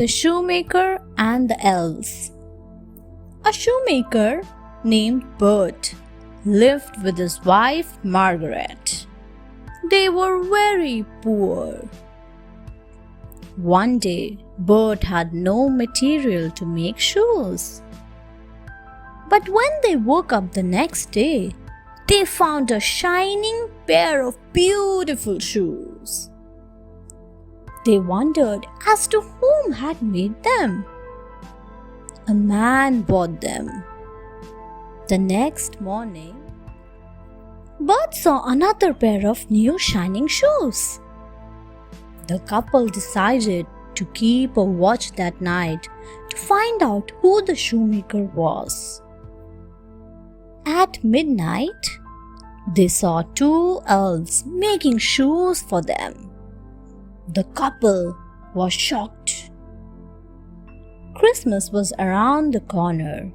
The Shoemaker and the Elves. A shoemaker named Bert lived with his wife Margaret. They were very poor. One day, Bert had no material to make shoes. But when they woke up the next day, they found a shining pair of beautiful shoes. They wondered as to whom had made them. A man bought them. The next morning, Bert saw another pair of new shining shoes. The couple decided to keep a watch that night to find out who the shoemaker was. At midnight, they saw two elves making shoes for them. The couple was shocked. Christmas was around the corner.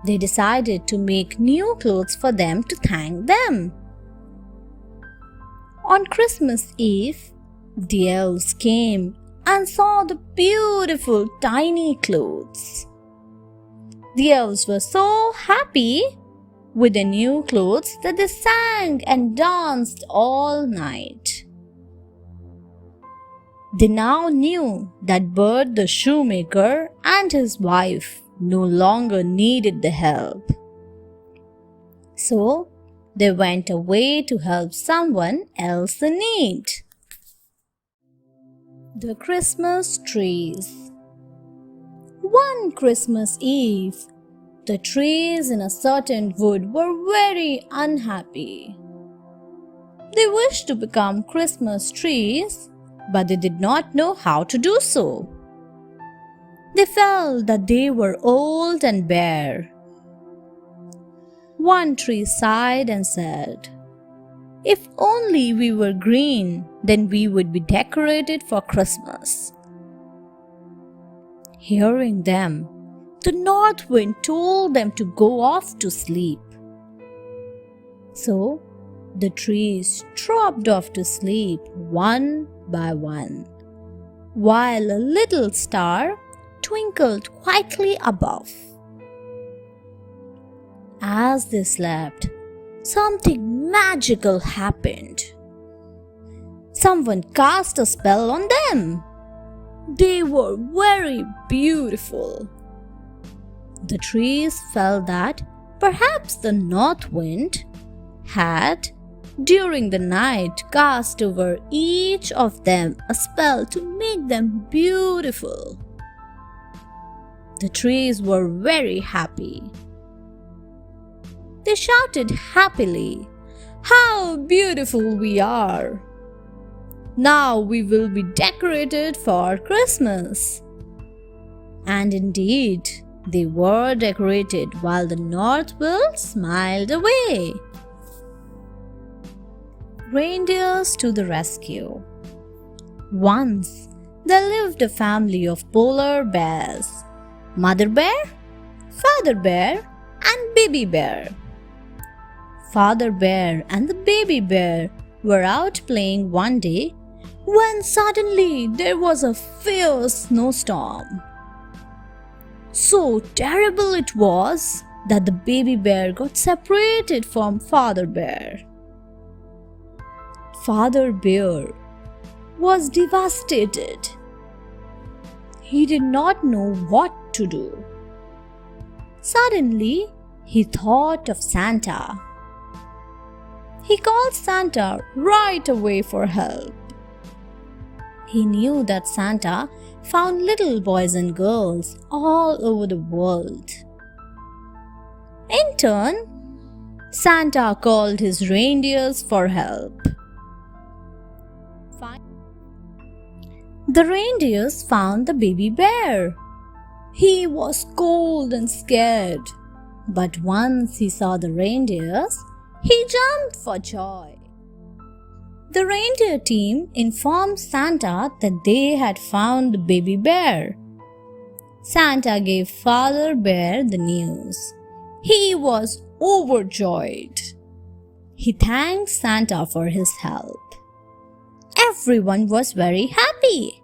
They decided to make new clothes for them to thank them. On Christmas Eve, the elves came and saw the beautiful tiny clothes. The elves were so happy with the new clothes that they sang and danced all night. They now knew that Bert the shoemaker and his wife no longer needed the help. So they went away to help someone else in need. The Christmas Trees. One Christmas Eve, the trees in a certain wood were very unhappy. They wished to become Christmas trees, but they did not know how to do so. They felt that they were old and bare. One tree sighed and said, "If only we were green, then we would be decorated for Christmas." Hearing them, the north wind told them to go off to sleep. So the trees dropped off to sleep one by one, while a little star twinkled quietly above. As they slept, something magical happened. Someone cast a spell on them. They were very beautiful. The trees felt that perhaps the north wind had, during the night, cast over each of them a spell to make them beautiful. The trees were very happy. They shouted happily, "How beautiful we are! Now we will be decorated for Christmas." And indeed, they were decorated while the north wind smiled away. Reindeers to the rescue. Once there lived a family of polar bears: Mother Bear, Father Bear, and Baby Bear. Father Bear and the Baby Bear were out playing one day when suddenly there was a fierce snowstorm. So terrible it was that the Baby Bear got separated from Father Bear. Father Bear was devastated. He did not know what to do. Suddenly, he thought of Santa. He called Santa right away for help. He knew that Santa found little boys and girls all over the world. In turn, Santa called his reindeers for help. The reindeers found the baby bear. He was cold and scared, but once he saw the reindeers, he jumped for joy. The reindeer team informed Santa that they had found the baby bear. Santa gave Father Bear the news. He was overjoyed. He thanked Santa for his help. Everyone was very happy.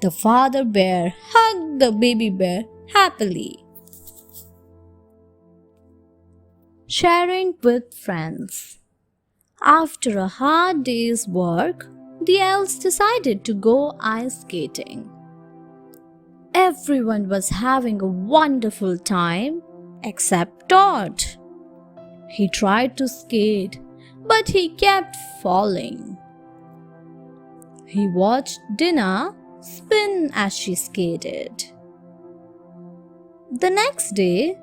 The father bear hugged the baby bear happily. Sharing with friends. After a hard day's work, the elves decided to go ice skating. Everyone was having a wonderful time except Todd. He tried to skate, but he kept falling. He watched Dinah spin as she skated. The next day,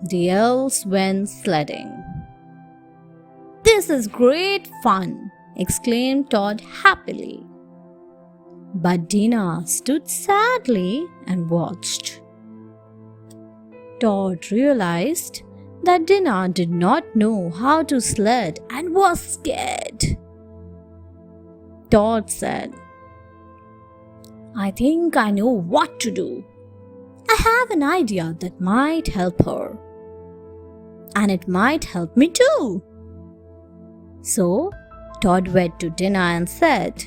the elves went sledding. "This is great fun!" exclaimed Todd happily. But Dinah stood sadly and watched. Todd realized that Dinah did not know how to sled and was scared. Todd said, "I think I know what to do. I have an idea that might help her. And it might help me too." So, Todd went to Dinah and said,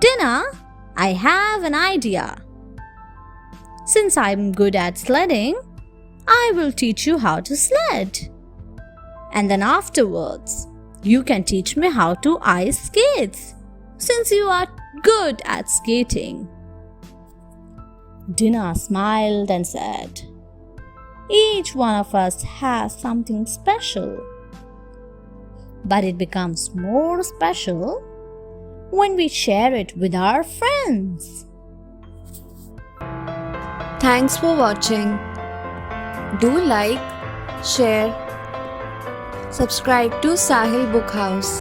"Dinah, I have an idea. Since I'm good at sledding, I will teach you how to sled. And then afterwards, you can teach me how to ice skates, since you are good at skating." Dinah smiled and said, "Each one of us has something special. But it becomes more special when we share it with our friends." Thanks for watching. Do like, share, subscribe to Sahil Book House.